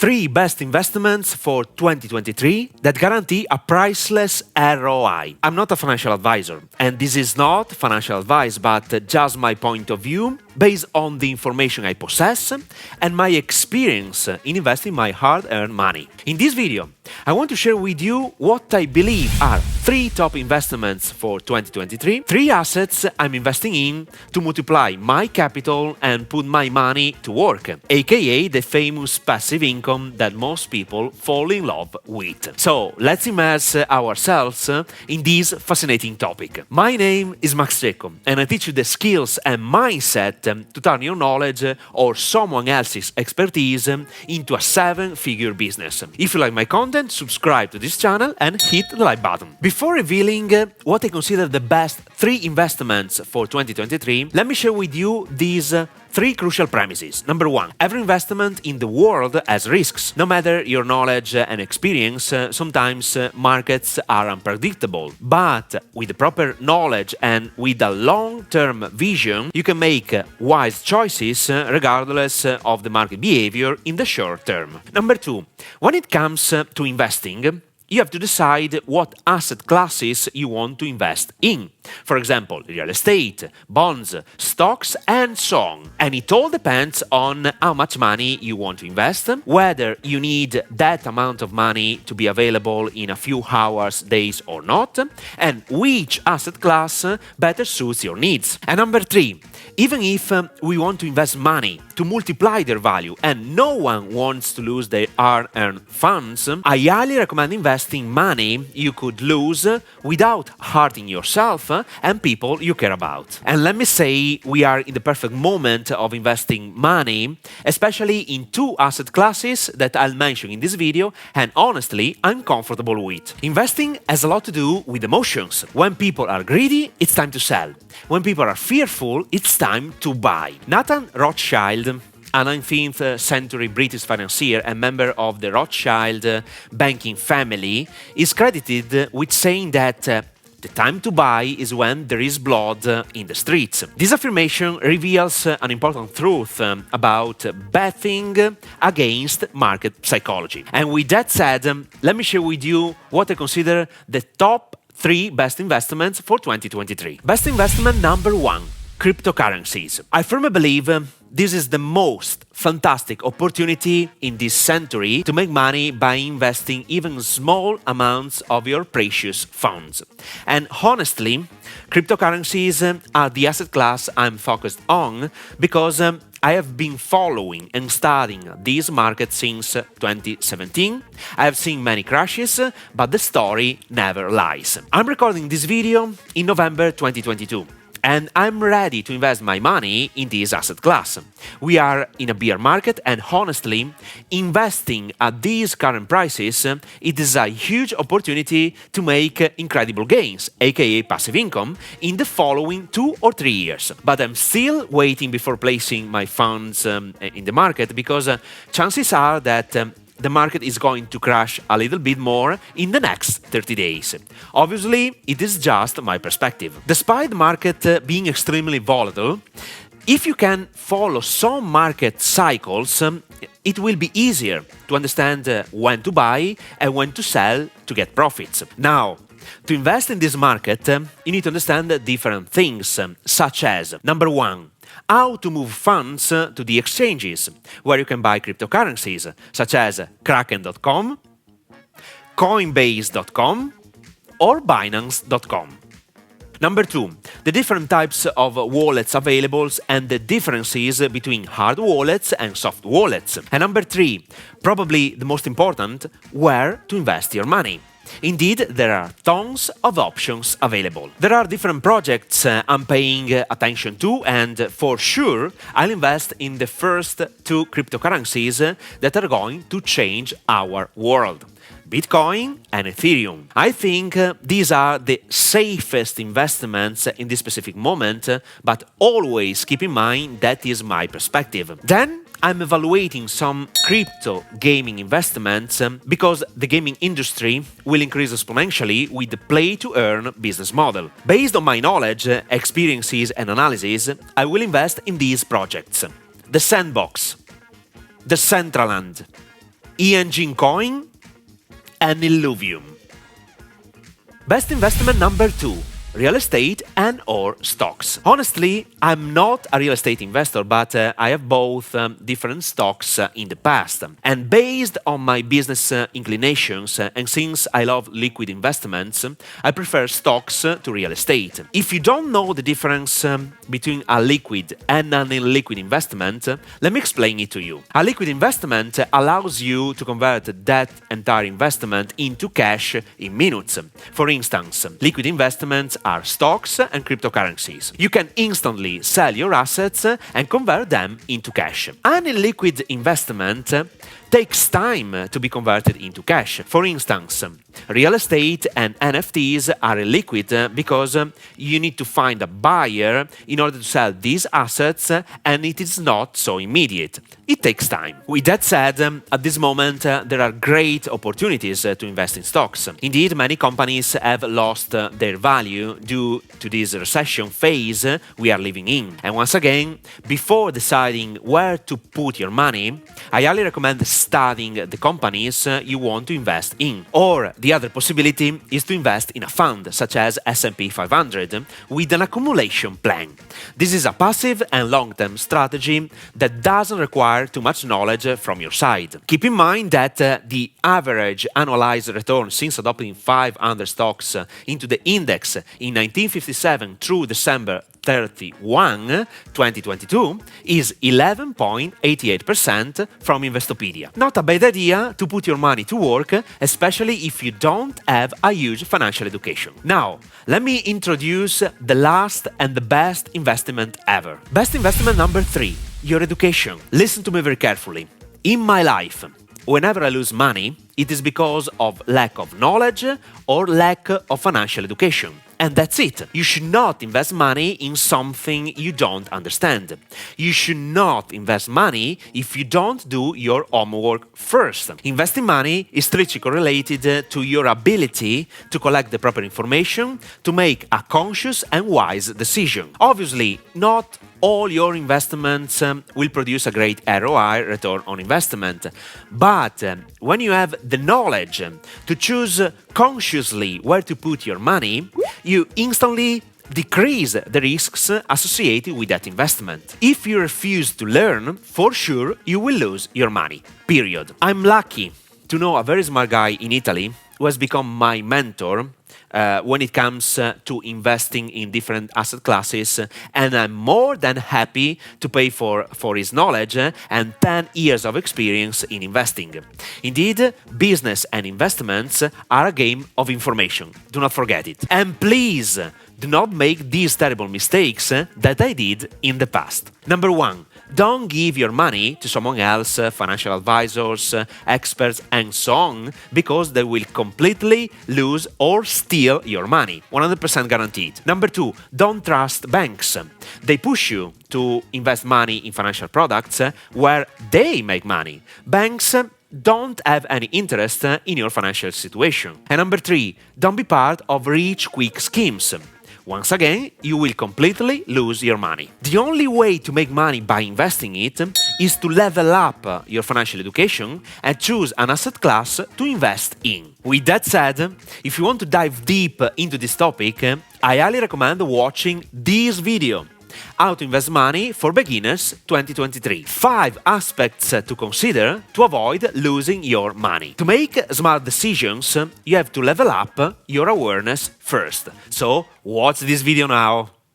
3 best investments for 2023 that guarantee a priceless ROI. I'm not a financial advisor, and this is not financial advice, but just my point of view based on the information I possess and my experience in investing my hard-earned money. In this video, I want to share with you what I believe are 3 top investments for 2023, 3 assets I'm investing in to multiply my capital and put my money to work, aka the famous passive income that most people fall in love with. So let's immerse ourselves in this fascinating topic. My name is Max Cecco, and I teach you the skills and mindset to turn your knowledge or someone else's expertise into a 7-figure business. If you like my content, subscribe to this channel and hit the like button. Before revealing what I consider the best 3 investments for 2023, let me share with you these 3 crucial premises. Number 1, every investment in the world has risks. No matter your knowledge and experience, sometimes markets are unpredictable. But with the proper knowledge and with a long-term vision, you can make wise choices regardless of the market behavior in the short term. Number 2, when it comes to investing, you have to decide what asset classes you want to invest in. For example, real estate, bonds, stocks, and so on. And it all depends on how much money you want to invest, whether you need that amount of money to be available in a few hours, days, or not, and which asset class better suits your needs. And number 3, even if we want to invest money to multiply their value and no one wants to lose their hard-earned funds, I highly recommend investing money you could lose without hurting yourself and people you care about. And let me say, we are in the perfect moment of investing money, especially in 2 asset classes that I'll mention in this video, and honestly, I'm comfortable with. Investing has a lot to do with emotions. When people are greedy, it's time to sell. When people are fearful, it's time to buy. Nathan Rothschild, a 19th century British financier and member of the Rothschild banking family, is credited with saying that the time to buy is when there is blood in the streets. This affirmation reveals an important truth about betting against market psychology. And with that said, let me share with you what I consider the top 3 best investments for 2023. Best investment number 1. Cryptocurrencies. I firmly believe this is the most fantastic opportunity in this century to make money by investing even small amounts of your precious funds. And honestly, cryptocurrencies are the asset class I'm focused on because I have been following and studying this market since 2017. I have seen many crashes, but the story never lies. I'm recording this video in November 2022. And I'm ready to invest my money in this asset class. We are in a bear market, and honestly, investing at these current prices, it is a huge opportunity to make incredible gains, aka passive income, in the following 2 or 3 years. But I'm still waiting before placing my funds in the market because chances are that the market is going to crash a little bit more in the next 30 days. Obviously, it is just my perspective. Despite the market being extremely volatile, if you can follow some market cycles, it will be easier to understand when to buy and when to sell to get profits. Now, to invest in this market, you need to understand different things, such as, number 1, how to move funds to the exchanges, where you can buy cryptocurrencies, such as Kraken.com, Coinbase.com, or Binance.com. Number 2, the different types of wallets available and the differences between hard wallets and soft wallets. And number 3, probably the most important, where to invest your money. Indeed, there are tons of options available. There are different projects I'm paying attention to, and for sure, I'll invest in the first 2 cryptocurrencies that are going to change our world: Bitcoin and Ethereum. I think these are the safest investments in this specific moment, but always keep in mind that is my perspective. Then, I'm evaluating some crypto gaming investments because the gaming industry will increase exponentially with the play-to-earn business model. Based on my knowledge, experiences, and analysis, I will invest in these projects: The Sandbox, Decentraland, Engine Coin, and Illuvium. Best investment number 2. Real estate and or stocks. Honestly, I'm not a real estate investor, but I have both different stocks in the past. And based on my business inclinations, and since I love liquid investments, I prefer stocks to real estate. If you don't know the difference between a liquid and an illiquid investment, let me explain it to you. A liquid investment allows you to convert that entire investment into cash in minutes. For instance, liquid investments are stocks and cryptocurrencies. You can instantly sell your assets and convert them into cash. An illiquid investment takes time to be converted into cash. For instance, real estate and NFTs are illiquid because you need to find a buyer in order to sell these assets, and it is not so immediate. It takes time. With that said, at this moment, there are great opportunities to invest in stocks. Indeed, many companies have lost their value due to this recession phase we are living in. And once again, before deciding where to put your money, I highly recommend studying the companies you want to invest in. Or the other possibility is to invest in a fund such as S&P 500 with an accumulation plan. This is a passive and long-term strategy that doesn't require too much knowledge from your side. Keep in mind that the average annualized return since adopting 500 stocks into the index in 1957 through December 31, 2022 is 11.88% from Investopedia. Not a bad idea to put your money to work, especially if you don't have a huge financial education. Now, let me introduce the last and the best investment ever. Best investment number 3, your education. Listen to me very carefully. In my life, whenever I lose money, it is because of lack of knowledge or lack of financial education. And that's it. You should not invest money in something you don't understand. You should not invest money if you don't do your homework first. Investing money is strictly correlated to your ability to collect the proper information to make a conscious and wise decision. Obviously, not all your investments will produce a great ROI, return on investment. But when you have the knowledge to choose consciously where to put your money, you instantly decrease the risks associated with that investment. If you refuse to learn, for sure you will lose your money. Period. I'm lucky to know a very smart guy in Italy who has become my mentor when it comes to investing in different asset classes, and I'm more than happy to pay for his knowledge and 10 years of experience in investing. Indeed, business and investments are a game of information. Do not forget it. And please, do not make these terrible mistakes that I did in the past. Number 1. Don't give your money to someone else, financial advisors, experts, and so on, because they will completely lose or steal your money. 100% guaranteed. Number 2, don't trust banks. They push you to invest money in financial products where they make money. Banks don't have any interest in your financial situation. And number 3, don't be part of rich quick schemes. Once again, you will completely lose your money. The only way to make money by investing it is to level up your financial education and choose an asset class to invest in. With that said, if you want to dive deep into this topic, I highly recommend watching this video. How to Invest Money for Beginners 2023. 5 aspects to consider to avoid losing your money. To make smart decisions, you have to level up your awareness first. So, watch this video now.